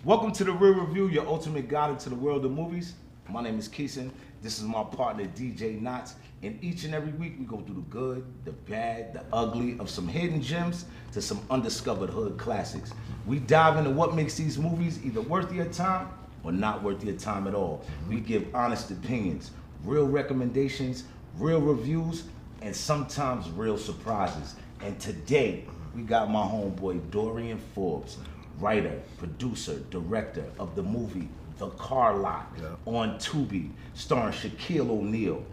Welcome to The Real Review, your ultimate guide into the world of movies. My name is Keeson. This is my partner, DJ Knots. And each and every week, we go through the good, the bad, the ugly of some hidden gems to some undiscovered hood classics. We dive into what makes these movies either worth your time or not worth your time at all. We give honest opinions, real recommendations, real reviews, and sometimes real surprises. And today, we got my homeboy, Dorian Forbes, writer, producer, director of the movie The Car Lot on Tubi, starring Shaquille O'Neal,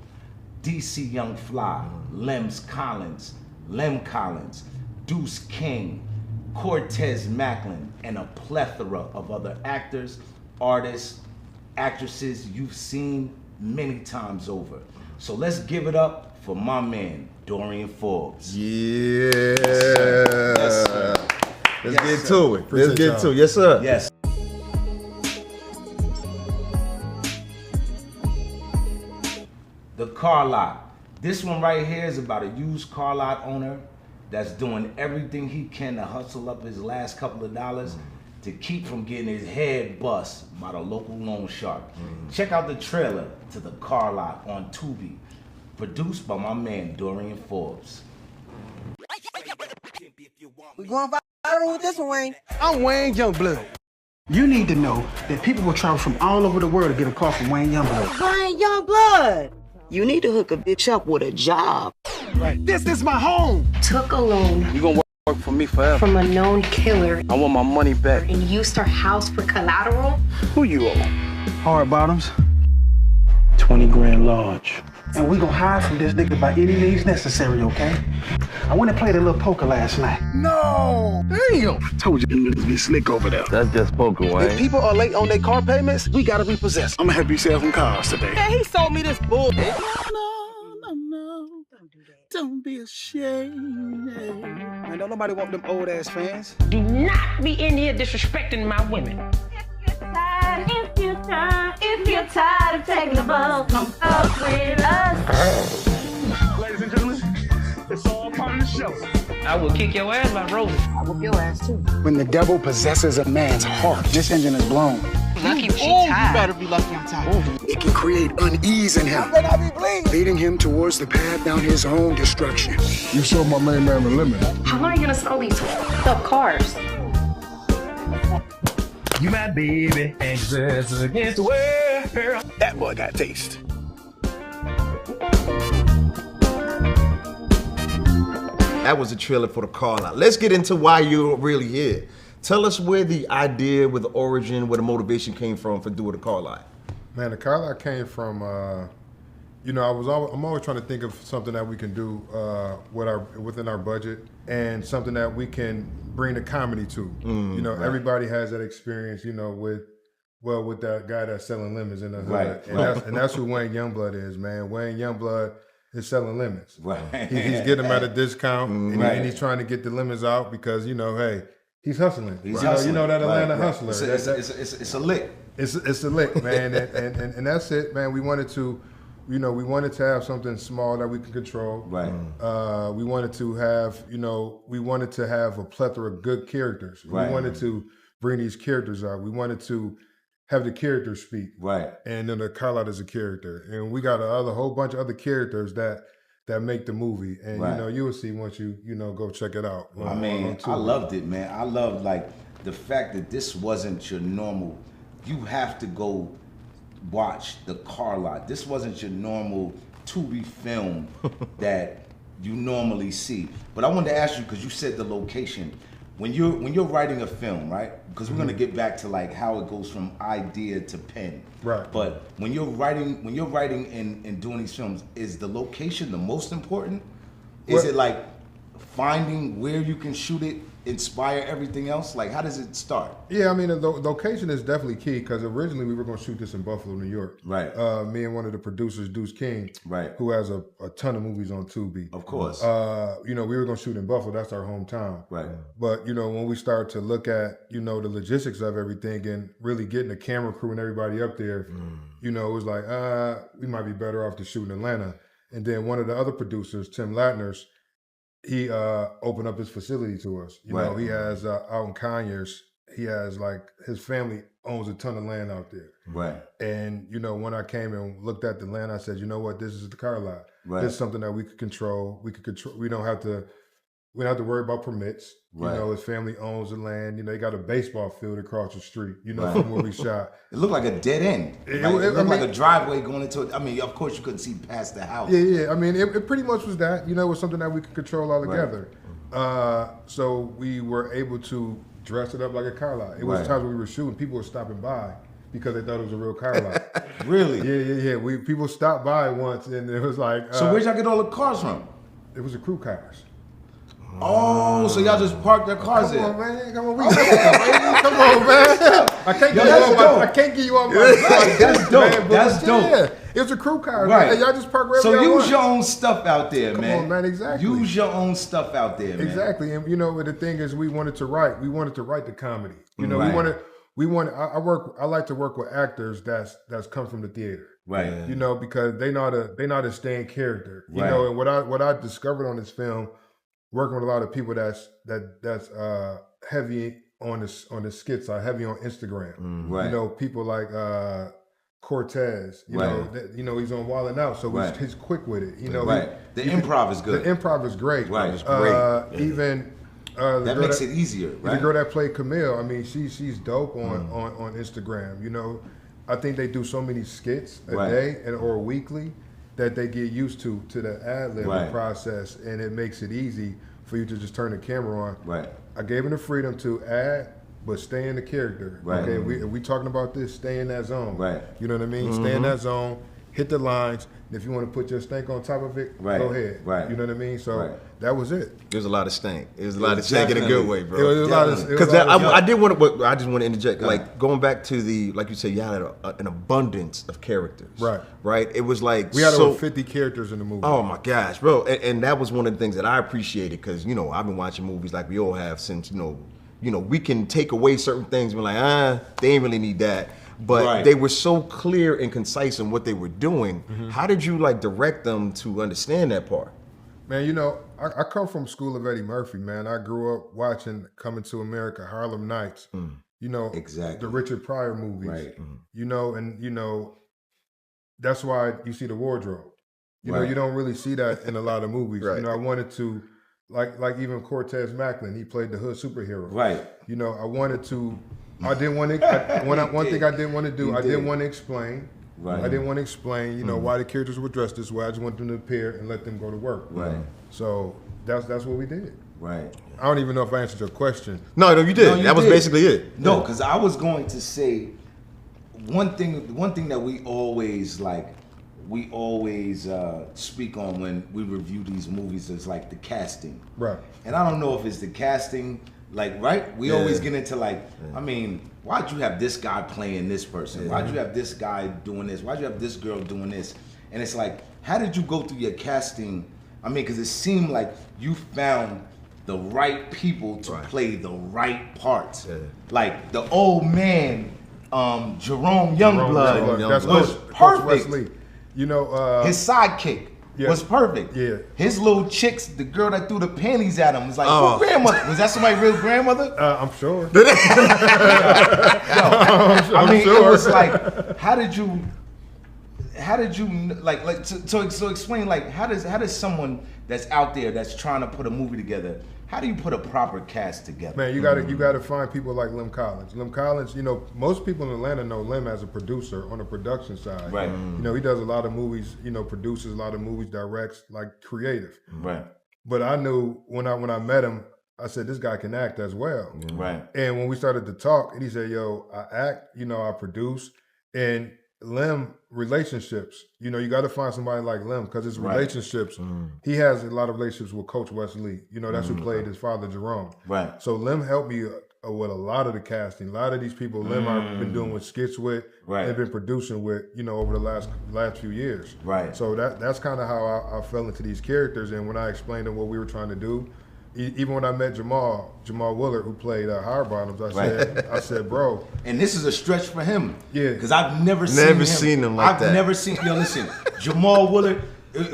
DC Young Fly, Lem Collins, Deuce King, Cortez Macklin, and a plethora of other actors, artists, actresses you've seen many times over. So let's give it up for my man, Dorian Forbes. Yeah. Yes, sir. Let's Yes, get sir. to it. Let's get to it. Yes, sir. Yes. The Car Lot. This one right here is about a used car lot owner that's doing everything he can to hustle up his last couple of dollars to keep from getting his head bust by the local loan shark. Check out the trailer to The Car Lot on Tubi, produced by my man Dorian Forbes. We going viral with this one, Wayne. I'm Wayne Youngblood. You need to know that people will travel from all over the world to get a call from Wayne Youngblood. Wayne Youngblood. You need to hook a bitch up with a job. Right. This is my home. Took a loan You gonna work for me forever. from a known killer I want my money back. and used her house for collateral. Who you are? Hard bottoms. 20 grand large. And we gonna hide from this nigga by any means necessary, okay? I went and played a little poker last night. No! Damn! I told you them niggas be slick over there. That's just poker, If Wayne. people are late on their car payments, we gotta repossess. I'm gonna help you sell some cars today. Man, he sold me this bull. No. Don't do that. Don't be ashamed. Man, don't nobody want them old ass fans. Do not be in here disrespecting my women. If you're tired of taking the bus, come up with us. Ladies and gentlemen, it's all part of the show. I will kick your ass by rolling. I whoop your ass too. When the devil possesses a man's heart, this engine is blown. Lucky she You tied. better be lucky I'm tired. It can create unease in him, Better not be bleeding. leading him towards the path down his own destruction. You showed my main man the limit. How are you gonna sell these up cars? You my baby, and just against the world. That boy got taste. That was a trailer for The Car Lot. Let's get into why you're really here. Tell us where the idea, where the origin, where the motivation came from for doing The Car Lot. Man, the car lot came from, I'm always trying to think of something that we can do within our budget and something that we can bring the comedy to. Everybody has that experience, with that guy that's selling lemons in the hood. Right. And that's who Wayne Youngblood is, man. Wayne Youngblood is selling lemons. Right. He's getting them at a discount, Right. and he's trying to get the lemons out because, hey, he's hustling. He's You hustling. know that Atlanta Right. hustler. It's a lick. It's a lick, man, and that's it, man. We wanted to have something small that we can control. Right. We wanted to have a plethora of good characters. Right. We wanted to bring these characters out. We wanted to have the characters speak. Right. And then the Car Lot is a character, and we got a whole bunch of other characters that make the movie, and Right. you will see once you go check it out. I mean, I loved it, man. I loved the fact that this wasn't your normal. You have to go watch The Car Lot. This wasn't your normal Tubi film that you normally see. But I wanted to ask you, because you said the location. When you're writing a film, right? Because we're gonna get back to how it goes from idea to pen. Right. But when you're writing and doing these films, is the location the most important? Is it finding where you can shoot it inspire everything else? How does it start? Yeah, I mean, the location is definitely key because originally we were going to shoot this in Buffalo, New York. Right. Me and one of the producers, Deuce King, Right. who has a ton of movies on Tubi. Of course. We were going to shoot in Buffalo. That's our hometown. Right. But, when we started to look at, the logistics of everything and really getting the camera crew and everybody up there, it was like, we might be better off to shoot in Atlanta. And then one of the other producers, Tim Latners, he opened up his facility to us. He has out in Conyers, he has like his family owns a ton of land out there. Right. And you know, when I came and looked at the land, I said, you know what, this is the car lot. Right. This is something that we could control. We don't have to worry about permits. Right. You know, his family owns the land. You know, they got a baseball field across the street, you know, Right. from where we shot. It looked like a dead end. It looked like a driveway going into it. I mean, of course you couldn't see past the house. Yeah. I mean, it pretty much was that. You know, it was something that we could control all together. So we were able to dress it up like a car lot. It was times when we were shooting, people were stopping by because they thought it was a real car lot. Really? Yeah. People stopped by once, and it was like. So where'd y'all get all the cars from? It was the crew cars. Oh, so y'all just parked their cars there? Come on, man. Come on, come on, man. I can't give you all my That's dope. That's dope. Yeah, it was a crew car. Right. Man. Y'all just park wherever So y'all use want. your own stuff out there, Come man. on, man, exactly. Use your own stuff out there, man. Exactly. And you know, the thing is, we wanted to write the comedy. You know, Right. I like to work with actors that's come from the theater. Right. You know, because they know how to stay in character. You Right. know, and what I discovered on this film, working with a lot of people that's heavy on the skits side, heavy on Instagram. Right. You know, people like Cortez. You know, he's on Wildin' Out, so he's quick with it. You know, The improv is good. The improv is great. Right. It's great. Even that makes it easier, right? The girl that played Camille, I mean, she's dope on Instagram. You know, I think they do so many skits a day or weekly that they get used to the ad-lib process, and it makes it easy for you to just turn the camera on. Right. I gave him the freedom to add, but stay in the character. Right. Okay, we talking about this, stay in that zone. Right. You know what I mean? Stay in that zone, hit the lines. And if you want to put your stank on top of it, go ahead. Right. You know what I mean? So that was it. There's a lot of stank. It was a lot of stank in a good way, bro. It was a lot of. Because I did want to. I just want to interject. Like going back to the, like you said, you had an abundance of characters. Right. Right. It was like we had over 50 characters in the movie. Oh my gosh, bro! And that was one of the things that I appreciated because you know I've been watching movies like we all have since you know we can take away certain things. We're like they ain't really need that. But they were so clear and concise in what they were doing. How did you like direct them to understand that part? Man, you know, I come from school of Eddie Murphy, man. I grew up watching Coming to America, Harlem Nights, you know, the Richard Pryor movies, you know, and, you know, that's why you see the wardrobe. You know, you don't really see that in a lot of movies. You know, I wanted to, like even Cortez Macklin, he played the hood superhero. Right. You know, I wanted to, I didn't want to, one thing I didn't want to do, I didn't want to explain. Right. I didn't want to explain, you know, why the characters were dressed this way. I just wanted them to appear and let them go to work. Right. So that's what we did. Right. I don't even know if I answered your question. No, you did. No, that was basically it. No, because I was going to say one thing that we always speak on when we review these movies is like the casting. Right. And I don't know if it's the casting. We always get into I mean, why'd you have this guy playing this person? Why'd you have this guy doing this? Why'd you have this girl doing this? And it's like, how did you go through your casting? I mean, because it seemed like you found the right people to play the right parts. Yeah. Like the old man, Jerome Youngblood was perfect. You know, his sidekick. Was perfect. Yeah. His little chicks, the girl that threw the panties at him was like, who grandmother? Was that somebody's real grandmother? I'm sure. It was like, how did you explain how does someone that's out there that's trying to put a movie together, how do you put a proper cast together? Man, you gotta find people like Lim Collins. Lim Collins, you know, most people in Atlanta know Lim as a producer on the production side. Right. You know, he does a lot of movies, you know, produces a lot of movies, directs, like creative. Right. But I knew when I met him, I said, this guy can act as well. Right. And when we started to talk, and he said, yo, I act, you know, I produce, and Lim relationships, you know, you got to find somebody like Lim because his relationships, he has a lot of relationships with Coach Wesley. You know, that's who played his father, Jerome. Right. So Lim helped me with a lot of the casting. A lot of these people Lim I've been doing skits with and been producing with, you know, over the last few years. Right. So that's kind of how I fell into these characters. And when I explained to them what we were trying to do, even when I met Jamal Willard, who played Hard Bottoms, I said, bro. And this is a stretch for him. Yeah. Because I've never seen him like that. I've never seen, listen, Jamal Willard,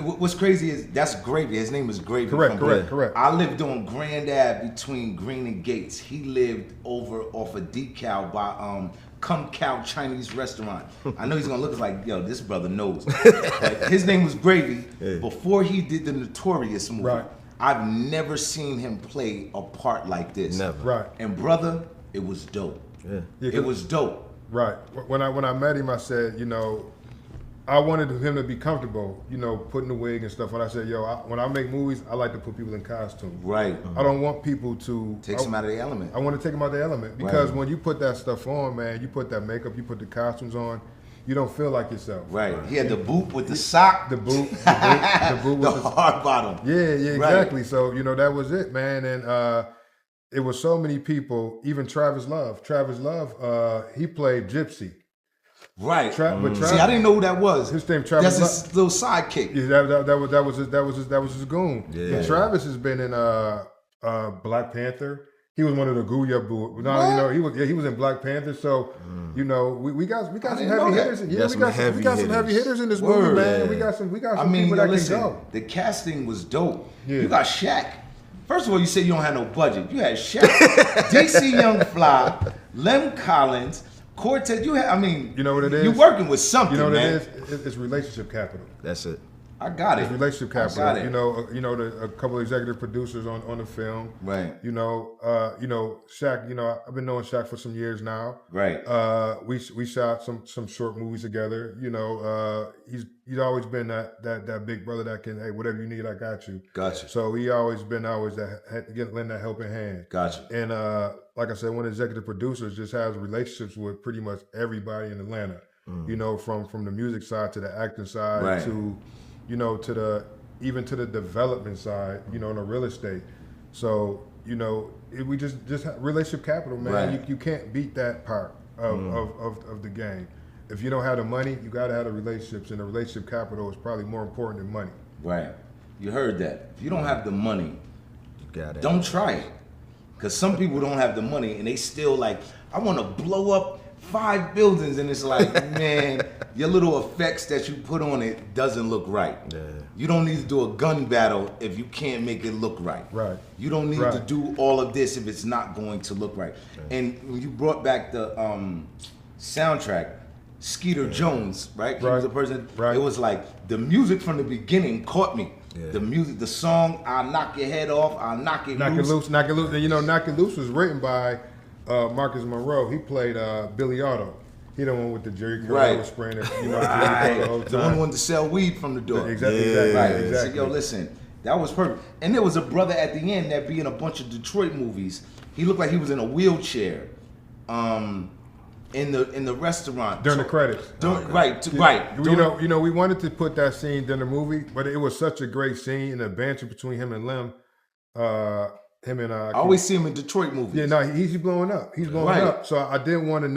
What's crazy is that's Gravy. His name is Gravy. Correct. I lived on Grand Ave between Green and Gates. He lived over off of Decal by Come Cow Chinese restaurant. I know he's gonna look like, yo, this brother knows. But his name was Gravy. Yeah. Before he did the Notorious movie, right. I've never seen him play a part like this. Never. Right. And brother, it was dope. Yeah. It was dope. Right. When I met him, I said, you know, I wanted him to be comfortable, you know, putting the wig and stuff. When I said, yo, when I make movies, I like to put people in costume. Right. I don't want people to take them out of the element. I want to take them out of the element because when you put that stuff on, man, you put that makeup, you put the costumes on, you don't feel like yourself. Right. He had the boot with the sock. The boot with the hard bottom. Yeah, exactly. Right. So, you know, that was it, man. And it was so many people, even Travis Love. He played Gypsy. Right. See, I didn't know who that was. His name Travis. That's his little sidekick. Yeah, that was his goon. Yeah. And Travis has been in Black Panther. He was one of the Guya Boo. No, you know, he was in Black Panther. So, you know, we got some heavy hitters. Yeah, we got some heavy hitters in this movie, man. Yeah. We got some people that can go. The casting was dope. Yeah. You got Shaq. First of all, you said you don't have no budget. You had Shaq, DC Young Fly, Lem Collins. Cortez, you know what it is? You're working with something, man. You know what it is? It's relationship capital. That's it. I got it. It's relationship capital. I got it. You know, a couple of executive producers on the film. Right. You know, Shaq. You know, I've been knowing Shaq for some years now. Right. We shot some short movies together. You know, he's always been that big brother that can, hey, whatever you need, I got you. Gotcha. So he always that lend that helping hand. Gotcha. And like I said, one of the executive producers just has relationships with pretty much everybody in Atlanta. You know, from the music side to the acting side to, you know, even to the development side, you know, in the real estate. So, you know, we just have relationship capital, man. Right. You can't beat that part of the game. If you don't have the money, you got to have the relationships, and the relationship capital is probably more important than money. Right. You heard that. If you don't have the money, don't try it. Because some people don't have the money, and they still like, I want to blow up 5 buildings, and it's like, man, your little effects that you put on it doesn't look right. Yeah. You don't need to do a gun battle if you can't make it look right. Right. You don't need to do all of this if it's not going to look right. And when you brought back the soundtrack, Skeeter Jones, right? He was a person. Right. It was like the music from the beginning caught me. Yeah. The music, the song, I'll knock your head off, I'll knock it loose. Knock it loose. And you know, Knock It Loose was written by Marcus Monroe. He played Billy Otto. He the one with the Jerry curl was spraying it. You know, the one who wanted to sell weed from the door. Exactly. So, yo, listen, that was perfect. And there was a brother at the end that be in a bunch of Detroit movies. He looked like he was in a wheelchair. In the restaurant during the credits. Right. You know, we wanted to put that scene during the movie, but it was such a great scene and the banter between him and Lem. I always see him in Detroit movies. Yeah, no, he's blowing up. He's blowing up. So I didn't want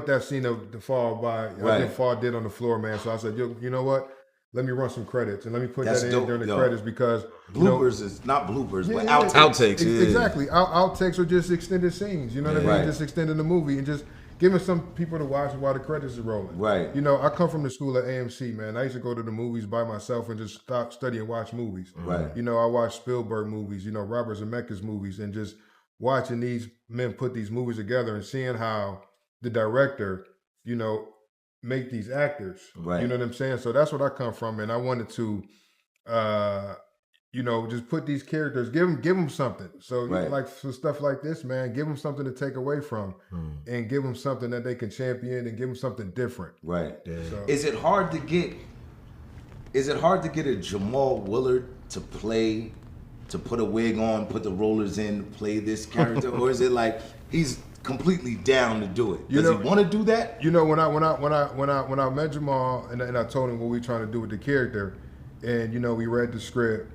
that scene to fall by. I didn't fall dead on the floor, man. So I said, you know what? Let me run some credits and let me put that in during the credits because bloopers is not bloopers, but outtakes. Outtakes, exactly. Outtakes are just extended scenes. You know what I mean? Just extending the movie and just giving some people to watch while the credits are rolling. Right. You know, I come from the school at AMC, man. I used to go to the movies by myself and just stop, study, and watch movies. Right. You know, I watch Spielberg movies, you know, Robert Zemeckis movies, and just watching these men put these movies together and seeing how the director, you know, make these actors. Right. You know what I'm saying? So that's what I come from, and I wanted to, you know, just put these characters, give them something. So, you know, like for stuff like this, man, give them something to take away from, and give them something that they can champion, and give them something different. Right. Yeah. So, is it hard to get a Jamal Willard to put a wig on, put the rollers in, play this character, or is it like he's completely down to do it? Does he want to do that? You know, when I met Jamal and I told him what we were trying to do with the character, and you know, we read the script.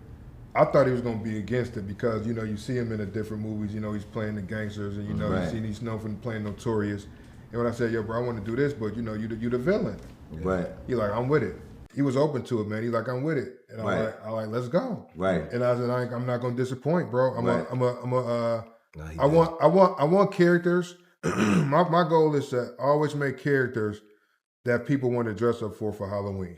I thought he was going to be against it because, you know, you see him in the different movies, you know, he's playing the gangsters and, you know, he's known for playing Notorious. And when I said, yo, bro, I want to do this, but, you know, you the villain. Right. He like, I'm with it. He was open to it, man. He's like, I'm with it. And I'm like, let's go. Right. And I said, I'm not going to disappoint, bro. I want characters. my goal is to always make characters that people want to dress up for Halloween.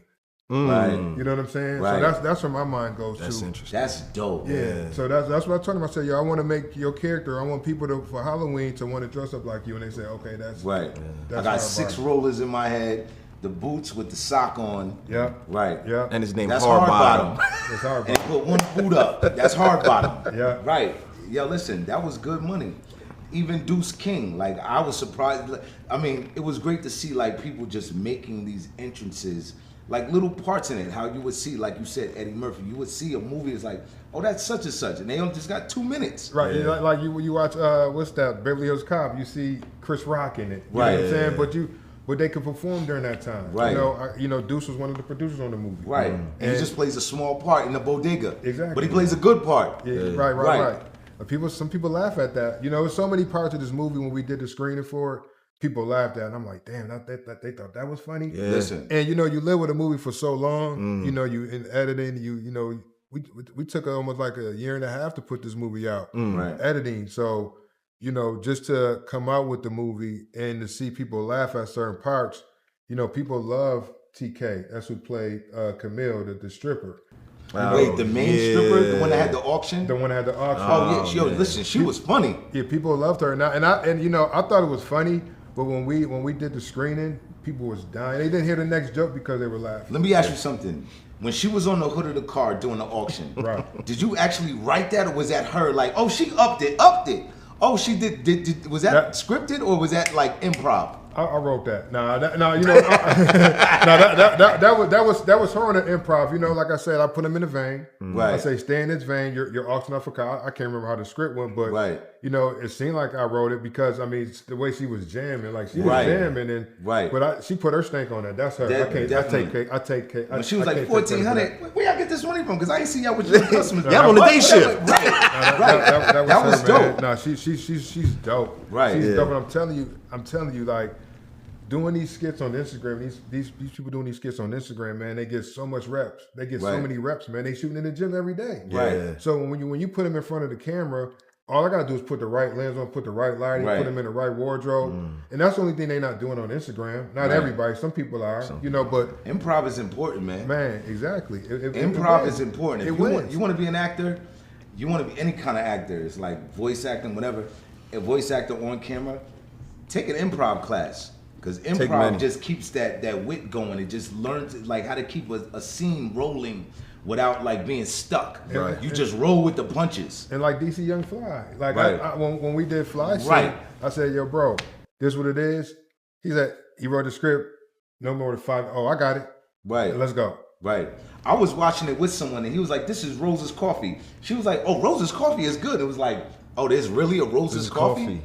Right. You know what I'm saying? Right. So that's where my mind goes to. That's interesting. That's dope. Yeah. So that's what I told him. I said, yo, I want to make your character. I want people to for Halloween to want to dress up like you, and they say, okay, that's right. That's I got 6 rollers in my head, the boots with the sock on. Yeah. Right. Yeah. And his name That's Hard Bottom. It's hard. And put one boot up. That's Hard Bottom. Yeah. Right. Yo, listen, that was good money. Even Deuce King, like I was surprised. I mean, it was great to see like people just making these entrances, like little parts in it. How you would see, like you said, Eddie Murphy. You would see a movie is like, oh, that's such and such, and they only just got 2 minutes. Right. Yeah. Like you watch what's that? Beverly Hills Cop. You see Chris Rock in it. You Right. know what I'm saying? But they could perform during that time. Right. You know, Deuce was one of the producers on the movie. Right. And he just plays a small part in the bodega. Exactly. But he plays a good part. Yeah. Right. Some people laugh at that. You know, there's so many parts of this movie when we did the screening for it, people laughed at it. And I'm like, damn, they thought that was funny. Yeah. Listen. And you know, you live with a movie for so long. You know, you in editing, you know, we took almost like a year and a half to put this movie out. Right. Editing. So, you know, just to come out with the movie and to see people laugh at certain parts, you know, people love TK. That's who played Camille, the stripper. Wait, the main stripper, the one that had the auction? The one that had the auction. Oh, yeah. Yo, listen, she was funny. Yeah, people loved her. And you know, I thought it was funny, but when we did the screening, people was dying. They didn't hear the next joke because they were laughing. Let me ask you something. When she was on the hood of the car doing the auction, right. Did you actually write that, or was that her like, oh, she upped it? Oh, she did was that scripted, or was that like improv? I wrote that. No, you know, that was her on the improv. You know, like I said, I put him in a vein. Right. I say, stay in this vein. You're auctioning off for car. I can't remember how the script went, but right. You know, it seemed like I wrote it because I mean the way she was jamming, like she was jamming, and but she put her stank on it. That's her. I take cake. When she was like 1,400, where y'all get this money from? Because I ain't see y'all with your customers. Y'all on the day shift. That was dope. No, she's dope. Right. She's dope. And I'm telling you, like. Doing these skits on Instagram, these people doing these skits on Instagram, man, they get so much reps. They get so many reps, man. They shooting in the gym every day. Right. So when you put them in front of the camera, all I gotta do is put the right lens on, put the right lighting, put them in the right wardrobe, and that's the only thing they're not doing on Instagram. Not everybody. Some people are, you know. But improv is important, man. Man, exactly. Improv is important. If you want to be an actor, you want to be any kind of actor. It's like voice acting, whatever. A voice actor on camera, take an improv class. Because improv just keeps that wit going. It just learns like how to keep a scene rolling without like being stuck. Right. You just roll with the punches. And like DC Young Fly. Like when we did Fly scene, I said, yo, bro, this what it is? He said, he wrote the script, no more than 5. Oh, I got it. Right. Let's go. Right. I was watching it with someone and he was like, this is Rose's Coffee. She was like, oh, Rose's Coffee is good. It was like, oh, there's really a Rose's Coffee?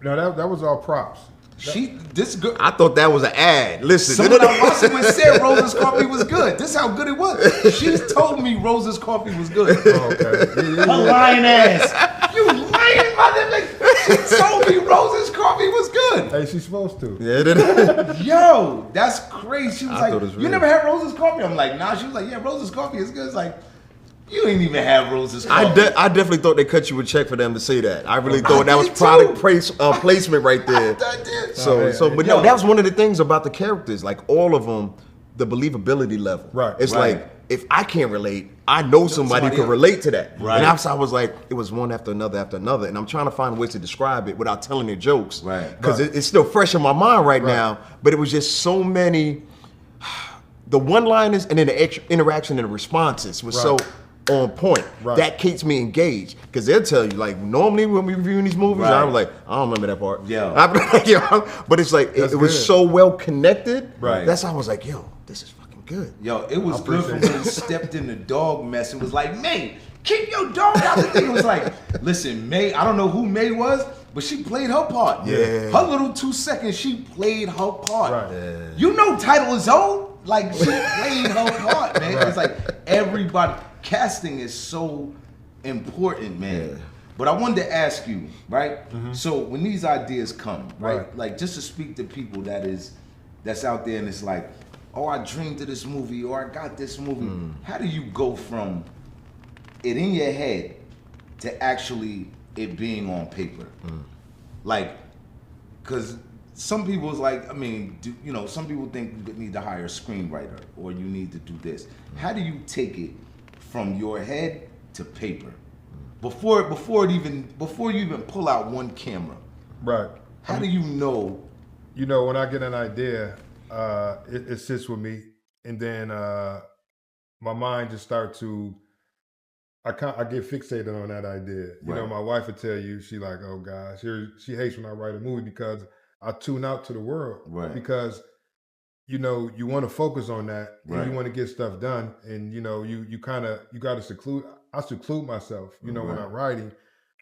No, that was all props. I thought that was an ad. Listen, someone I watched it with said Rose's Coffee was good. This is how good it was. She told me Rose's Coffee was good. Oh, okay. A lying ass. You lying motherfucker. She told me Rose's Coffee was good. Hey, she's supposed to. Yeah, Yo, that's crazy. She was like, you real. never had Rose's Coffee? I'm like, nah. She was like, yeah, Rose's Coffee is good. It's like, you ain't even have Rose's Coffee. I definitely thought they cut you a check for them to say that. I really thought that was product placement right there. I did. But no, that was one of the things about the characters. Like all of them, the believability level. Right. It's like if I can't relate, I know somebody could relate to that. Right. And I was like, it was one after another, and I'm trying to find ways to describe it without telling their jokes. Right. Because it's still fresh in my mind right now. But it was just so many. The one-liners and then the interaction and the responses was so on point. Right. That keeps me engaged because they'll tell you like normally when we reviewing these movies, I'm like I don't remember that part. But it's like it was so well connected. Right. That's how I was like, yo, this is fucking good. Yo, it was good from when he stepped in the dog mess and was like, May, keep your dog out the thing. It was like, listen, May, I don't know who May was, but she played her part. Yeah. Her little 2 seconds, she played her part. Right. Yeah. You know Title is old. Like she played her part, man. It's like everybody. Casting is so important, man. Yeah. But I wanted to ask you, right? So when these ideas come, right? Like just to speak to people that's out there and it's like, oh, I dreamed of this movie or I got this movie. How do you go from it in your head to actually it being on paper? Like, cause some people's like, I mean, some people think you need to hire a screenwriter or you need to do this. How do you take it from your head to paper before you even pull out one camera? Right. How do you know? You know, when I get an idea, it sits with me, and then my mind just starts to. I get fixated on that idea. You know, my wife would tell you, she like, oh gosh, she hates when I write a movie because I tune out to the world. Right. Because, you know, you want to focus on that and you want to get stuff done. And, you know, you got to I seclude myself, you know, when I'm writing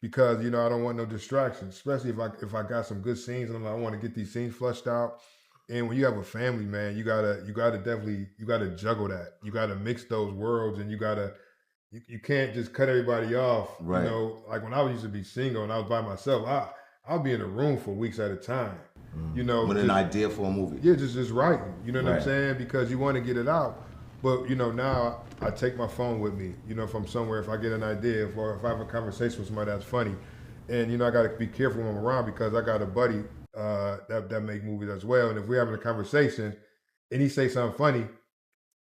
because, you know, I don't want no distractions, especially if I got some good scenes and I want to get these scenes flushed out. And when you have a family, man, you gotta juggle that. You gotta mix those worlds and you can't just cut everybody off. Right. You know, like when I used to be single and I was by myself, I'll be in a room for weeks at a time. You know, with an idea for a movie. Yeah, just writing. You know what I'm saying? Because you want to get it out. But you know, now I take my phone with me. You know, if I'm somewhere, if I get an idea, or if I have a conversation with somebody that's funny, and you know, I got to be careful when I'm around because I got a buddy that make movies as well. And if we're having a conversation and he say something funny,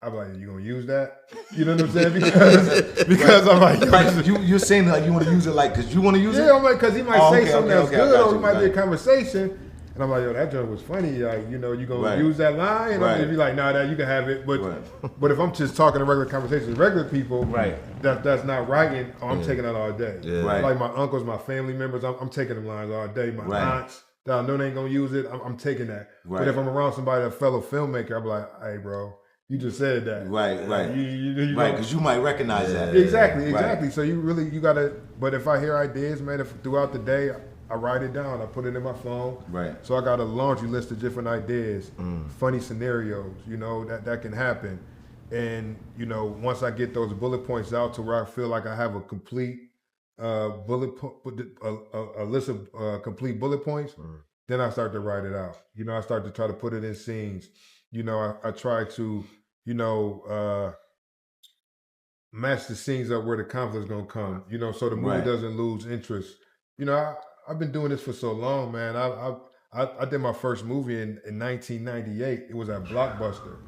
I'm like, you gonna use that? You know what I'm saying? Because I'm like, you're saying like you want to use it like because you want to use it? Yeah, I'm like, because he might say something that's good, or it might be a conversation, and I'm like, yo, that joke was funny. Like, you know, you gonna use that line? And I'm gonna be like, nah, you can have it. But if I'm just talking to regular conversations, regular people, that's not writing, I'm taking that all day. Yeah. Like my uncles, my family members, I'm taking them lines all day. My aunts that I know they ain't gonna use it, I'm taking that. But if I'm around somebody, a fellow filmmaker, I'm like, hey, bro. You just said that. Right. Because you might recognize that. Exactly. So you gotta, but if I hear ideas, man, throughout the day, I write it down, I put it in my phone. Right. So I got a laundry list of different ideas, funny scenarios, you know, that can happen. And, you know, once I get those bullet points out to where I feel like I have a complete a list of complete bullet points, then I start to write it out. You know, I start to try to put it in scenes. You know, I try to, you know, match the scenes up where the conflict's gonna come, you know, so the movie doesn't lose interest. You know, I've been doing this for so long, man. I did my first movie in 1998. It was at Blockbuster.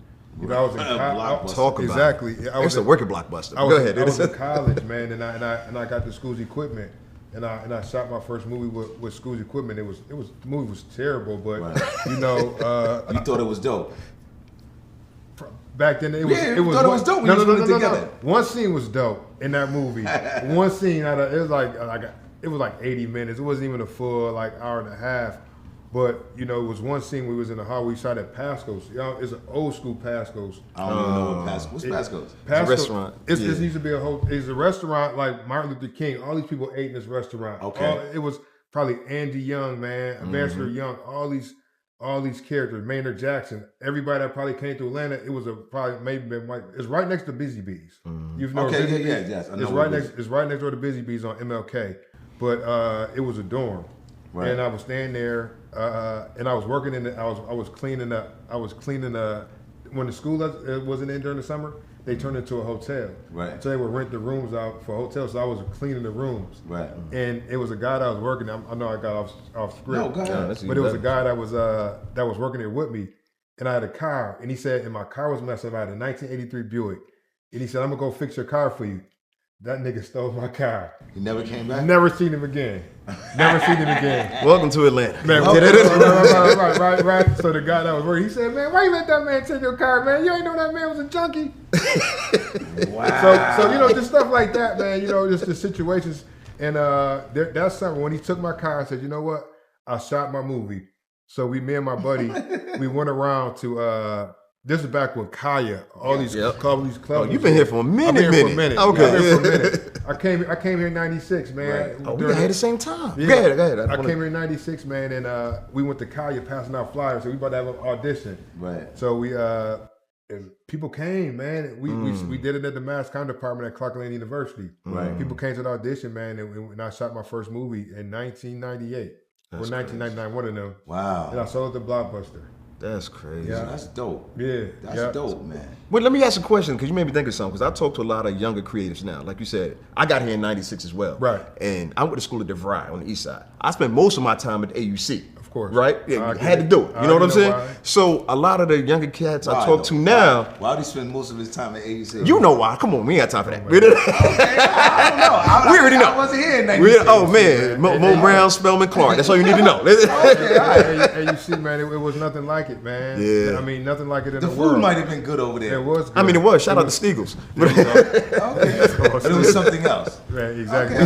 You know, I was in college. Talk about exactly. I used to work at Blockbuster. Go ahead. I was in college, man, and I got the school's equipment. And I shot my first movie with school's equipment. The movie was terrible, but you know, you thought it was dope. Back then, it was. Yeah, it was dope. No. One scene was dope in that movie. One scene, it was like 80 minutes. It wasn't even a full hour and a half. But you know, it was one scene we was in the hall. We shot at Pasco's. You know, it's an old school Pasco's. I don't even know what Pasco's. What's Pasco's? It's a restaurant. It used to be it's a restaurant like Martin Luther King. All these people ate in this restaurant. Okay. It was probably Andy Young, man, Ambassador Young, all these characters, Maynard Jackson, everybody that probably came to Atlanta. It was it's right next to Busy Bees. You've known Busy Bees? Yes. It's right next door to Busy Bees on MLK. But it was a dorm. Right. And I was staying there, and I was working I was cleaning when the school wasn't in during the summer, they turned it into a hotel. Right. So they would rent the rooms out for hotels. So I was cleaning the rooms. Right. And it was a guy that was working. I know I got off script. No, go ahead. But it was a guy that was working there with me, and I had a car. And he said, and my car was messed up. I had a 1983 Buick, and he said, "I'm gonna go fix your car for you." That nigga stole my car. He never came back? Never seen him again. Welcome to Atlanta. Man, right. So the guy that was working, he said, "Man, why you let that man take your car, man? You ain't know that man was a junkie." Wow. So you know, just stuff like that, man. You know, just the situations. And that's something. When he took my car, I said, "You know what? I shot my movie." So me and my buddy, we went around to. This is back when Kaya, all these clubs. Oh, you've been here for a minute. I've been here for a minute. Okay. I've been here for a minute. I came here in '96, man. Right. Oh, we got here at the same time. Yeah. Go ahead. I came here in '96, man, and we went to Kaya passing out flyers. So we about to have an audition. Right. So we and people came, man. We did it at the Mass Comm department at Clark Lane University. Right. People came to the audition, man, and I shot my first movie in 1998 or 1999, one of them. Wow. And I sold it to Blockbuster. That's crazy. Yeah, that's dope. Yeah, that's dope, man. Wait, let me ask a question because you made me think of something. Because I talk to a lot of younger creatives now. Like you said, I got here in '96 as well. Right. And I went to school at DeVry on the East Side. I spent most of my time at AUC. Of course. Right? Yeah, you had to do it. You know what I'm saying? Why. So a lot of the younger cats I talk to now. Why do he spend most of his time at 86? You know why. Come on, we ain't got time for that. Okay, I don't know. We already know. I wasn't here in 96. Oh, man. Mo Brown, Spellman, Clark. That's all you need to know. Okay, all right. And you see, man, it was nothing like it, man. Yeah. I mean, nothing like it in the The world. food might have been good over there. It was good. I mean, it was. Shout out to Stiegels. But it was something else. Right, exactly.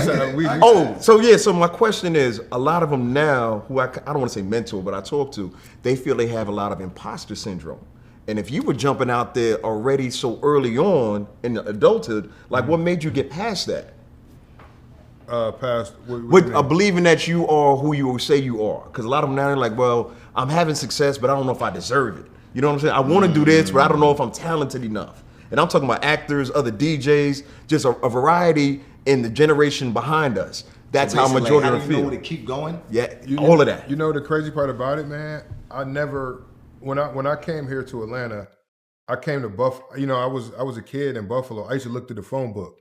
Okay. So my question is, a lot of them now, who I don't want to say mentor, but I talk to, they feel they have a lot of imposter syndrome. And if you were jumping out there already so early on in adulthood, like what made you get past that? Believing that you are who you say you are. Because a lot of them now are like, well, I'm having success, but I don't know if I deserve it. You know what I'm saying? I want to do this, but I don't know if I'm talented enough. And I'm talking about actors, other DJs, just a variety in the generation behind us. That's how majority of them feel. How do you know to keep going? Yeah, all of that. You know the crazy part about it, man? I never, when I came here to Atlanta, I came to Buffalo. You know, I was a kid in Buffalo. I used to look through the phone book,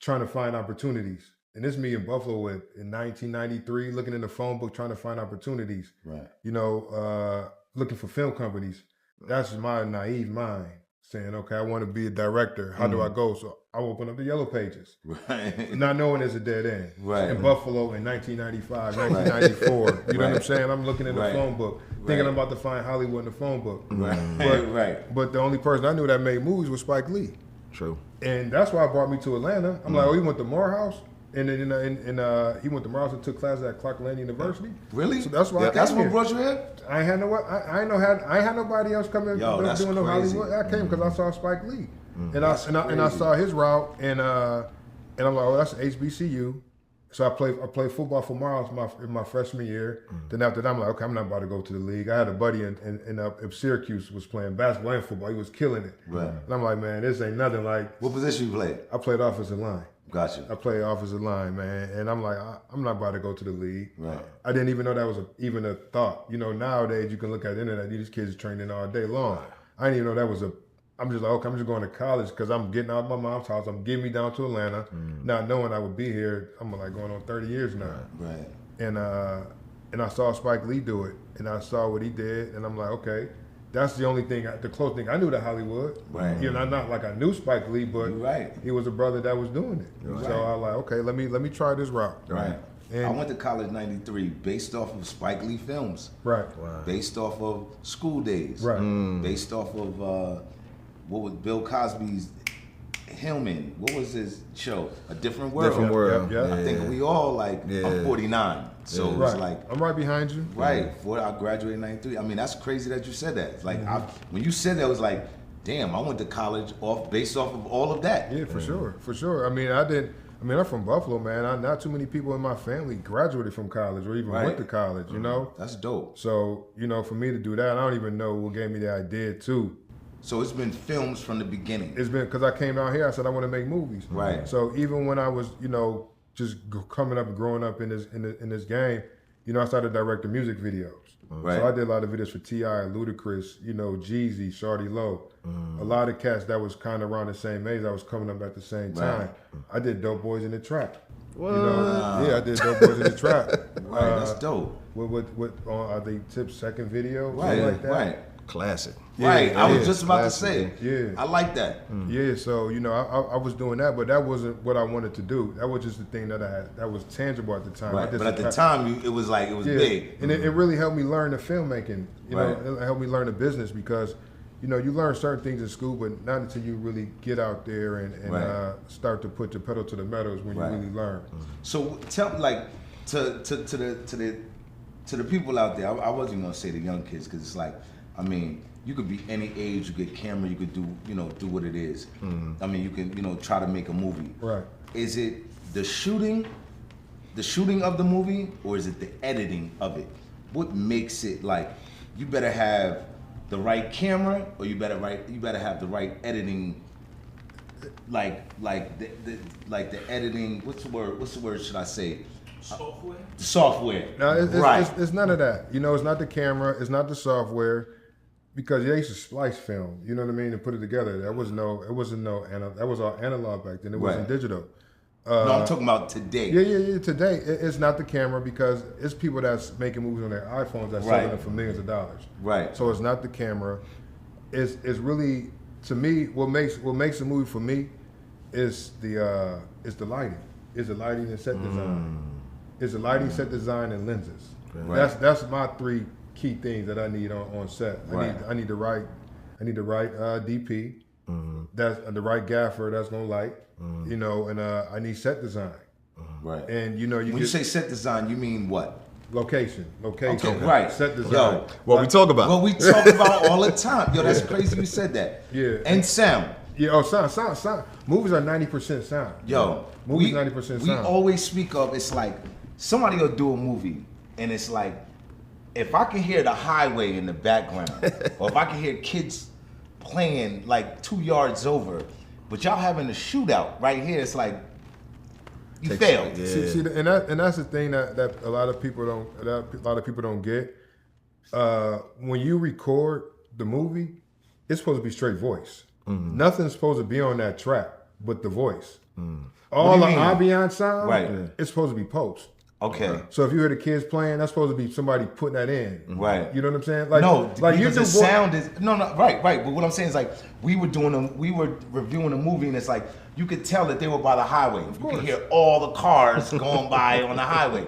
trying to find opportunities. And this is me in Buffalo in 1993, looking in the phone book, trying to find opportunities. Right. You know, looking for film companies. That's my naive mind saying, okay, I want to be a director. How do I go? So I open up the Yellow Pages. Right. Not knowing there's a dead end. Right. In Buffalo in 1995, 1994. You know what I'm saying? I'm looking in the phone book, thinking I'm about to find Hollywood in the phone book. Right. But the only person I knew that made movies was Spike Lee. True. And that's why it brought me to Atlanta. I'm like, oh, he went to Morehouse? And then he went to Morehouse and took classes at Clark Atlanta University. Really? So that's why I came That's what here. brought you here? I ain't had nobody else coming doing no Hollywood. I came because I saw Spike Lee, and I saw his route, and I'm like, oh, that's HBCU. So I played football for Morehouse in my freshman year. Then after that, I'm like, okay, I'm not about to go to the league. I had a buddy in Syracuse was playing basketball and football. He was killing it. Right. And I'm like, man, this ain't nothing like. What position you played? I played offensive line. Gotcha. I played offensive line, man, and I'm like, I'm not about to go to the league. Right. I didn't even know that was even a thought. You know, nowadays you can look at the internet, these kids training all day long. I didn't even know that was I'm just like, okay, I'm just going to college because I'm getting out of my mom's house. I'm getting me down to Atlanta, not knowing I would be here. I'm like going on 30 years now. Right. And I saw Spike Lee do it, and I saw what he did, and I'm like, okay. That's the only thing, the close thing I knew to Hollywood. Right. You know, not like I knew Spike Lee, but he was a brother that was doing it. Right. So I was like, okay, let me try this route. Right. And I went to college '93 based off of Spike Lee films. Right. Based off of School Days. Right. Based off of what was Bill Cosby's Hillman. What was his show? A Different World. Different World. Yeah. I think we all like. I'm 49, so it was like. I'm right behind you. Right. I graduated in '93. I mean, that's crazy that you said that. It's like when you said that, it was like, damn, I went to college based off of all of that. Yeah, for sure. I mean, I'm from Buffalo, man. Not too many people in my family graduated from college or even went to college, you know? That's dope. So, you know, for me to do that, I don't even know what gave me the idea too. So it's been films from the beginning. It's been, because I came down here, I said I want to make movies. Right. So even when I was, you know, just coming up and growing up in this game, you know, I started directing music videos. Right. So I did a lot of videos for T.I., Ludacris, you know, Jeezy, Shawty Low. A lot of cats that was kind of around the same age. I was coming up at the same time. I did Dope Boys in the Trap. What? You know, yeah, I did Dope Boys in the Trap. Right, that's dope. With I think Tip's second video, Right, something like that. right. Classic. Right, Yeah, I was just about to classic. say. Yeah. I like that. Yeah, so, you know, I was doing that, but that wasn't what I wanted to do. That was just the thing that I had, that was tangible at the time. Right, but at the time, it was big. And it really helped me learn the filmmaking. You know, it helped me learn the business because, you know, you learn certain things in school, but not until you really get out there and start to put your pedal to the metal is when you really learn. So tell to the people out there. I wasn't gonna say the young kids because it's like, I mean, you could be any age, you get camera, you could do what it is. I mean, you can try to make a movie. Right. Is it the shooting of the movie, or is it the editing of it? What makes it like you better have the right camera, or you better have the right editing, like the editing. What's the word should I say? Software. The software. No, it's none of that. You know, it's not the camera, it's not the software, because they used to splice film. You know what I mean, and put it together. That was all analog back then. It wasn't digital. No, I'm talking about today. Yeah. Today, it's not the camera because it's people that's making movies on their iPhones that's selling them for millions of dollars. Right. So it's not the camera. It's really, to me, what makes a movie for me is the lighting. It's the lighting and set design. It's the lighting, set design, and lenses. Right. That's my 3 key things that I need on set. I need the right DP. That's the right gaffer that's gonna light. You know, and I need set design. Right. And you know, when you say set design, you mean what? Location. Okay, right. Set design. Yo, what we talk about. What we talk about all the time. Yo, that's crazy you said that. Yeah. And sound. Yeah, sound. Movies are 90% sound. Yo, movies 90% sound. We always speak of, it's like somebody will do a movie and it's like, if I can hear the highway in the background, or if I can hear kids playing like 2 yards over, but y'all having a shootout right here, it's like you failed. Yeah. See, and that's the thing that a lot of people don't get. When you record the movie, it's supposed to be straight voice. Nothing's supposed to be on that track but the voice. All the ambiance sound, it's supposed to be post. Okay. So if you hear the kids playing, that's supposed to be somebody putting that in. Right. You know what I'm saying? Because the sound is right. But what I'm saying is like we were reviewing a movie and it's like you could tell that they were by the highway. You could hear all the cars going by on the highway.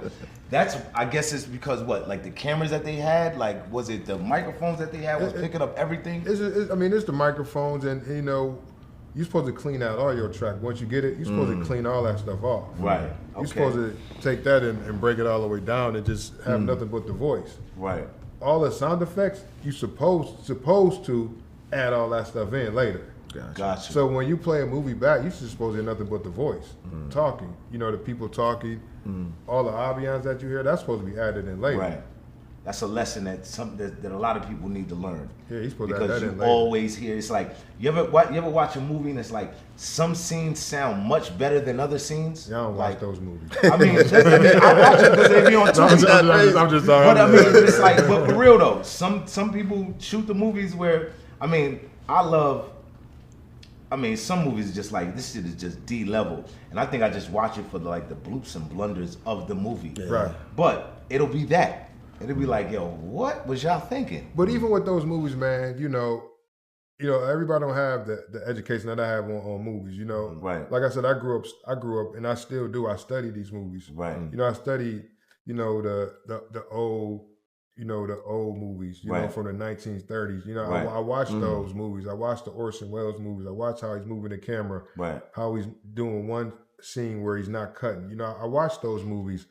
I guess it's because what, like the cameras that they had, like was it the microphones that they had was picking up everything? It's the microphones, and you know, you're supposed to clean out all your track. Once you get it, you're supposed to clean all that stuff off. Right. You're supposed to take that and break it all the way down and just have nothing but the voice. Right. All the sound effects, you're supposed to add all that stuff in later. Gotcha. So when you play a movie back, you're supposed to hear nothing but the voice talking. You know, the people talking, all the ambiance that you hear, that's supposed to be added in later. Right. That's a lesson that a lot of people need to learn. Yeah, he's supposed to add that in later. Because you always hear, it's like, you ever watch a movie and it's like, some scenes sound much better than other scenes? Yeah, I don't watch those movies. I mean, I watch it because they be on TV. I'm just sorry. But I mean, it's like, but for real though, some people shoot the movies where, I mean, some movies are just like, this shit is just D level. And I think I just watch it for the bloops and blunders of the movie. Yeah. Right. But it'll be that. It'll be like, yo, what was y'all thinking? But even with those movies, man, you know, everybody don't have the education that I have on movies, you know. Right. Like I said, I grew up and I still do. I study these movies. Right. You know, I study, you know, the old movies, you know, from the 1930s. You know, I watched those movies. I watched the Orson Welles movies. I watched how he's moving the camera. Right. How he's doing one scene where he's not cutting. You know, I watched those movies,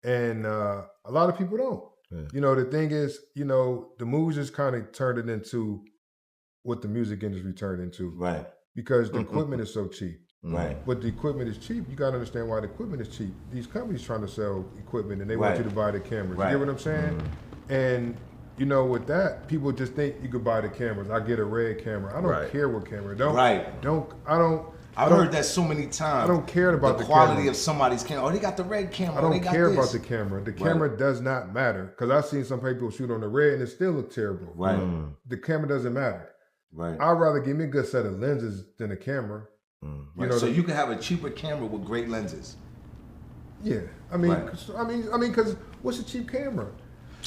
and a lot of people don't. Yeah. You know, the thing is, you know, the movies just kind of turned it into what the music industry turned into. Right. Because the equipment is so cheap. Right. But the equipment is cheap. You got to understand why the equipment is cheap. These companies trying to sell equipment and they want you to buy the cameras. Right. You get what I'm saying? And, you know, with that, people just think you could buy the cameras. I get a red camera. I don't care what camera. I've heard that so many times. I don't care about the quality camera. of somebody's camera. Oh, they got the red camera. I don't care about the this. camera. The camera does not matter. Because I've seen some people shoot on the red and it still looks terrible. Right. The camera doesn't matter. Right. I'd rather give me a good set of lenses than a camera. Right. You know, so you can have a cheaper camera with great lenses. Yeah. I mean, because what's a cheap camera?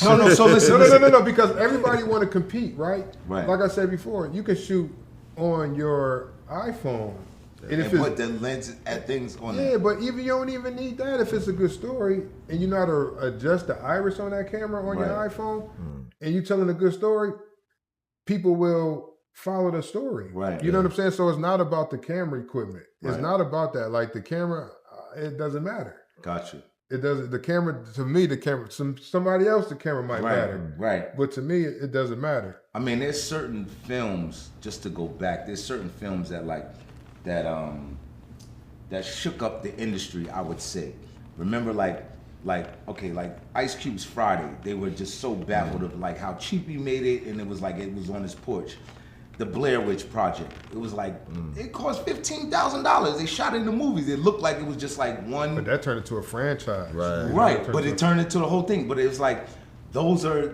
No. So listen. No. Because everybody want to compete, right? Right. Like I said before, you can shoot on your iPhone. And put the lens at things on it. Yeah, but you don't even need that if it's a good story and you know how to adjust the iris on that camera on your iPhone and you telling a good story, people will follow the story. Right. You know what I'm saying? So it's not about the camera equipment. It's not about that. Like the camera, it doesn't matter. Got you. It doesn't. The camera, to me, somebody else, the camera might matter. Right. But to me, it doesn't matter. I mean, there's certain films, just to go back, there's certain films that that shook up the industry, I would say. Remember like Ice Cube's Friday, they were just so baffled of like how cheap he made it, and it was like it was on his porch. The Blair Witch Project, it was like, it cost $15,000. They shot it in the movies. It looked like it was just like one. But that turned into a franchise. Right, but it turned into the whole thing. But it was like, those are.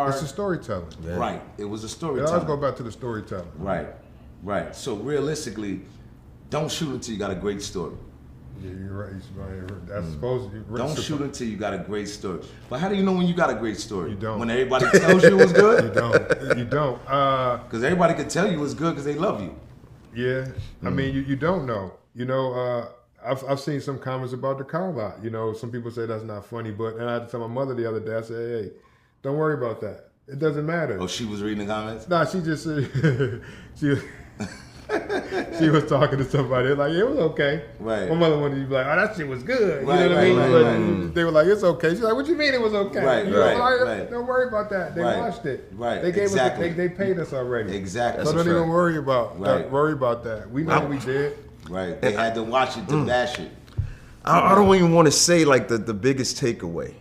It's a storytelling. Yeah. Right, it was a storytelling. It always go back to the storytelling. Right. So realistically, don't shoot until you got a great story. Yeah, you're right. That's supposed to be. Don't shoot until you got a great story. But how do you know when you got a great story? You don't. When everybody tells you it was good? You don't. Because everybody can tell you it's good because they love you. Yeah. I mean, you don't know. You know, I've seen some comments about the car lot. You know, some people say that's not funny, and I had to tell my mother the other day, I said, hey, don't worry about that. It doesn't matter. Oh, she was reading the comments? Nah, she just she was talking to somebody. Like, it was okay. Right. My mother wanted to be like, oh, that shit was good. Right, you know what I mean? right. But they were like, it's okay. She's like, what you mean it was okay? Right, you know, right. Don't worry about that. They watched it. Right. They gave exactly. us. They paid us already. Exactly. So don't even worry about that. We know we did. Right. They had to watch it to bash it. I don't even want to say like the biggest takeaway,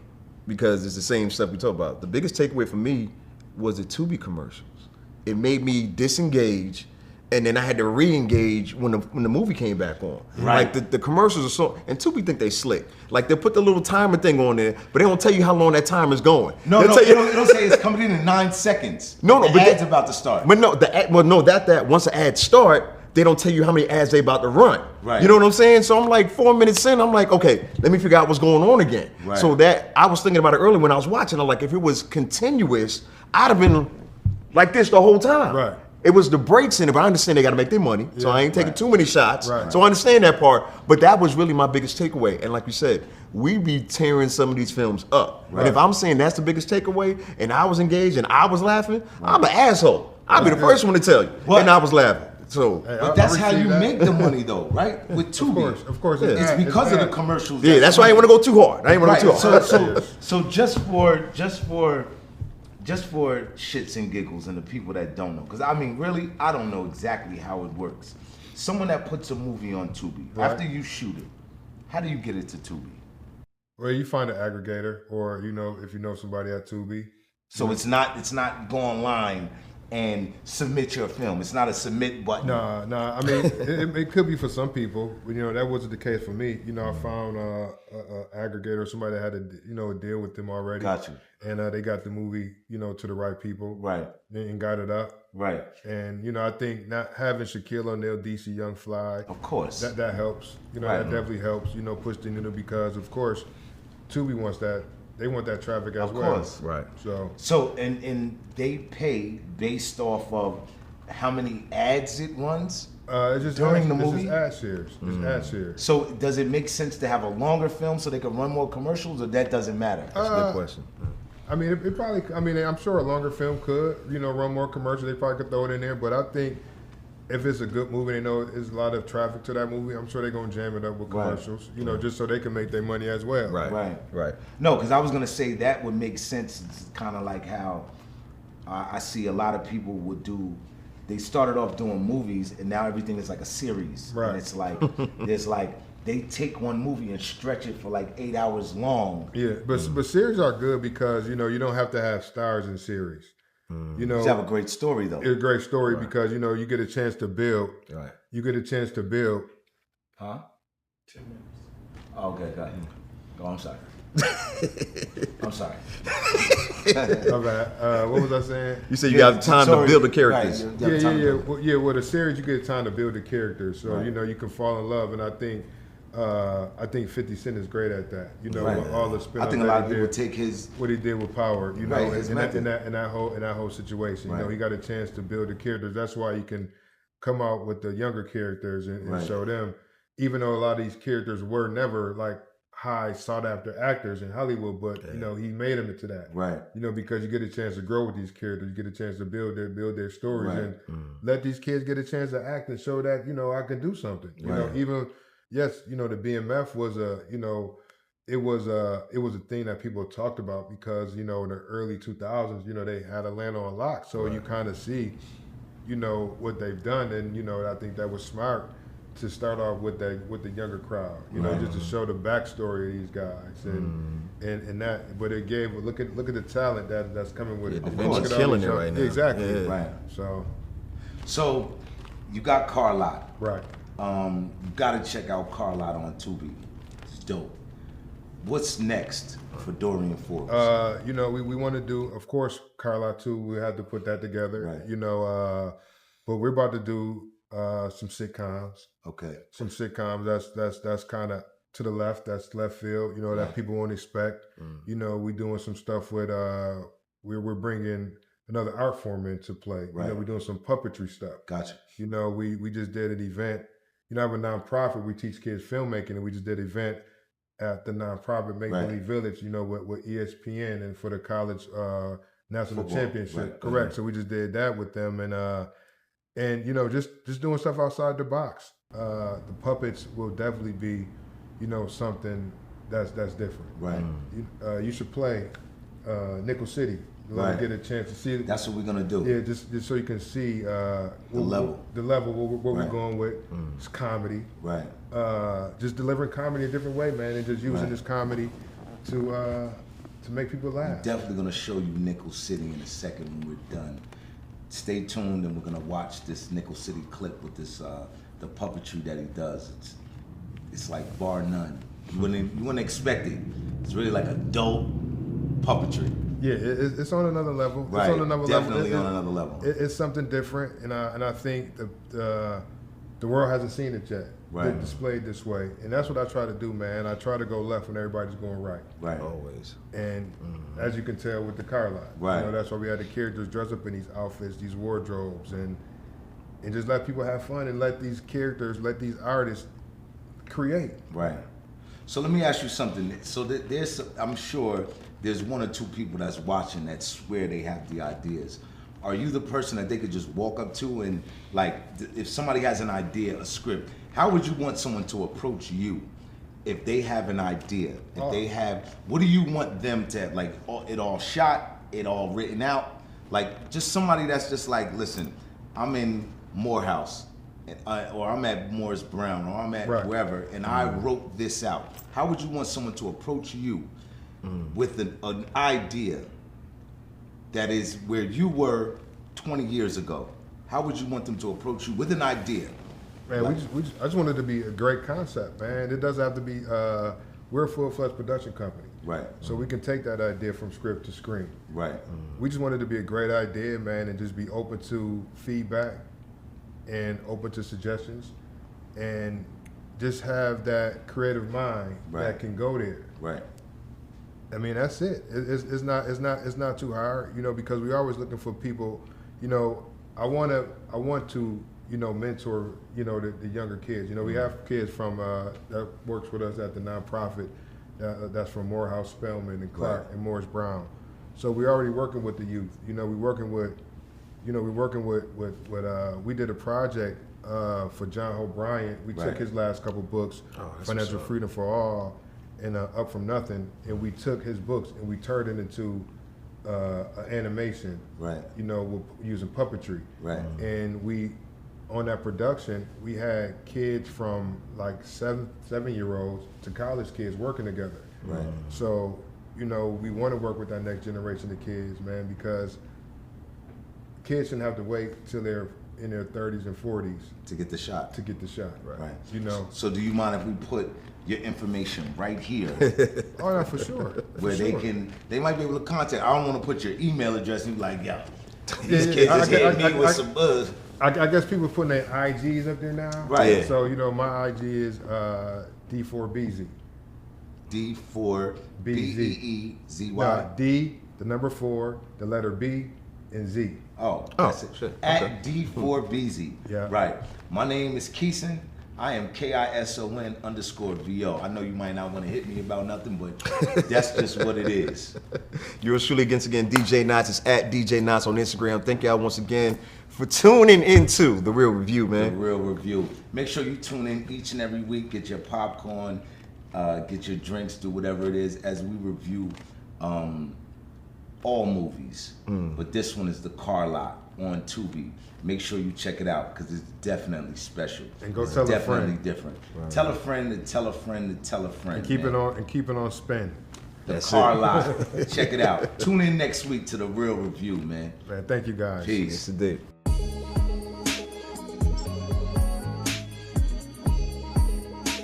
because it's the same stuff we talk about. The biggest takeaway for me was the Tubi commercials. It made me disengage, and then I had to re-engage when the movie came back on. Right. Like the commercials are so, and Tubi think they slick. Like they'll put the little timer thing on there, but they don't tell you how long that timer's going. No, it don't say it's coming in 9 seconds. No, the but ad's about to start. But no, that once the ads start, they don't tell you how many ads they about to run. Right. You know what I'm saying? So I'm like 4 minutes in, I'm like, okay, let me figure out what's going on again. Right. So that I was thinking about it earlier when I was watching. I'm like, if it was continuous, I'd have been like this the whole time. Right. It was the breaks in it, but I understand they got to make their money, so I ain't taking too many shots. Right. So I understand that part. But that was really my biggest takeaway. And like you said, we be tearing some of these films up. Right. And if I'm saying that's the biggest takeaway, and I was engaged and I was laughing, I'm an asshole. I'll be the first one to tell you. And I was laughing. So, but that's how you make the money, though, right? With Tubi. Of course. It's because of the commercials. Yeah, that's why I ain't want to go too hard. I ain't want to go too hard. So just for shits and giggles and the people that don't know, because I mean, really, I don't know exactly how it works. Someone that puts a movie on Tubi, after you shoot it, how do you get it to Tubi? Well, you find an aggregator, or if you know somebody at Tubi. So it's not go online and submit your film. It's not a submit button. No. I mean, it could be for some people. But, that wasn't the case for me. I found a aggregator, somebody that had a deal with them already. Got you. And they got the movie, to the right people. Right. And got it up. Right. And I think not having Shaquille O'Neal, DC Young Fly. Of course. That helps. That definitely helps. Push the needle, because of course, Tubi wants that. They want that traffic as well. Of course. Right. So and they pay based off of how many ads it runs during the movie? It's ad shares. It's ad shares. So does it make sense to have a longer film so they can run more commercials, or that doesn't matter? That's a good question. I mean, it probably, I'm sure a longer film could, run more commercials. They probably could throw it in there, but I think if it's a good movie, they know there's a lot of traffic to that movie, I'm sure they're going to jam it up with commercials, just so they can make their money as well. Right. No, because I was going to say that would make sense. It's kind of like how I see a lot of people would do. They started off doing movies, and now everything is like a series. Right. And it's like, they take one movie and stretch it for like 8 hours long. Yeah, but series are good because, you don't have to have stars in series. You have a great story, though. It's a great story because, you get a chance to build. Right. You get a chance to build. Huh? 10 minutes. Oh, okay, go ahead. Oh, I'm sorry. I'm sorry. My bad. What was I saying? You said you got time to build the characters. Right. Yeah. With a series, you get time to build the characters, so you can fall in love. And I think 50 Cent is great at that. All the spin. I think a lot of people take what he did with Power. In that whole situation. Right. He got a chance to build the characters. That's why you can come out with the younger characters and show them. Even though a lot of these characters were never like high sought after actors in Hollywood, but he made them into that. Right. Because you get a chance to grow with these characters, you get a chance to build their stories and let these kids get a chance to act and show that, I can do something. Even the BMF was it was a thing that people talked about because, in the early 2000s, they had Atlanta on lock. So you kind of see, what they've done, and I think that was smart to start off with the younger crowd, just to show the backstory of these guys and that. But it gave look at the talent that's coming with it. They're killing it right now. Exactly. Yeah. Right. So you got Car Lot. Right. You got to check out Car Lot on Tubi. It's dope. What's next for Dorian Forbes? We want to do, of course, Car Lot 2. We have to put that together. Right. But we're about to do some sitcoms. Okay. Some sitcoms. That's kind of to the left. That's left field. You know, that people won't expect. You know, we doing some stuff with we're bringing another art form into play. Right. You know, we're doing some puppetry stuff. Gotcha. You know, we just did an event. You know, I have a nonprofit. We teach kids filmmaking, and we just did an event at the nonprofit Make Believe Village. You know, with ESPN and for the college national championship. Right. Correct. So we just did that with them, and you know, just doing stuff outside the box. The puppets will definitely be, you know, something that's different. Right. You should play Nickel City. Let me get a chance to see it. That's what we're gonna do. Yeah, just so you can see the level where we're going with. It's comedy. Right. Just delivering comedy a different way, man, and just using this comedy to make people laugh. We're definitely gonna show you Nickel City in a second when we're done. Stay tuned, and we're gonna watch this Nickel City clip with this the puppetry that he does. It's like bar none. You wouldn't expect it. It's really like adult puppetry. Yeah, it's on another level. Right. It's on another Definitely level. on another level. It's something different, and I think the world hasn't seen it yet. Right. Displayed this way, and that's what I try to do, man. I try to go left when everybody's going right. Right. Always. And as you can tell with the car lot, Right. you know, that's why we had the characters dress up in these outfits, these wardrobes, and just let people have fun and let these characters, let these artists create. Right. So let me ask you something. So there's, I'm sure there's one or two people that's watching that swear they have the ideas. Are you the person that they could just walk up to and, like, if somebody has an idea, a script, how would you want someone to approach you if they have an idea? If they have, what do you want them to have? Like, it all shot, it all written out? Like, just somebody that's just like, listen, I'm in Morehouse, or I'm at Morris Brown, or I'm at wherever, and I wrote this out. How would you want someone to approach you with an idea that is where you were 20 years ago? How would you want them to approach you with an idea? Man, Like, I just want it to be a great concept, man. It doesn't have to be, we're a full-fledged production company. Right. So we can take that idea from script to screen. Right. We just want it to be a great idea, man, and just be open to feedback and open to suggestions, and just have that creative mind that can go there. Right. I mean, that's it. It's not too hard, you know, because we're always looking for people. You know, I want to, you know, mentor, you know, the younger kids. You know, we have kids from that works with us at the nonprofit. That's from Morehouse, Spelman, and Clark, and Morris Brown. So we're already working with the youth. You know, we're working with we did a project for John Hope Bryant. We took his last couple books, Financial Freedom for All and Up From Nothing, and we took his books and we turned it into an animation. Right. You know, using puppetry. Right. And we, on that production, we had kids from like 7-year-olds to college kids working together. Right. So, you know, we want to work with that next generation of kids, man, because kids shouldn't have to wait till they're in their 30s and 40s to get the shot. Right. You know. So do you mind if we put your information right here? Oh, no, for sure. Where they might be able to contact. I don't want to put your email address and be like, yo, these Yeah, kids is hitting me with some buzz. I guess people putting their IGs up there now. Right. Yeah. So, you know, my IG is D4BZ. D4 BEEZY. No, D, the number 4, the letter B, and Z. Oh, that's it. Shit. At D4BZ. Yeah. Right. My name is Keeson. I am KISON_VO. I know you might not want to hit me about nothing, but that's just what it is. Yours truly, again, DJ Knots. It's at DJ Knots on Instagram. Thank y'all once again for tuning into The Real Review, man. The Real Review. Make sure you tune in each and every week. Get your popcorn, get your drinks, do whatever it is as we review all movies. But this one is The Car Lot on Tubi. Make sure you check it out because it's definitely special. And go it's tell a definitely friend. Different. Right. Tell a friend to tell a friend to tell a friend. And keep it on spin. The Car Lot. Check it out. Tune in next week to The Real Review, man. Man, thank you guys. Peace. Yes, it did.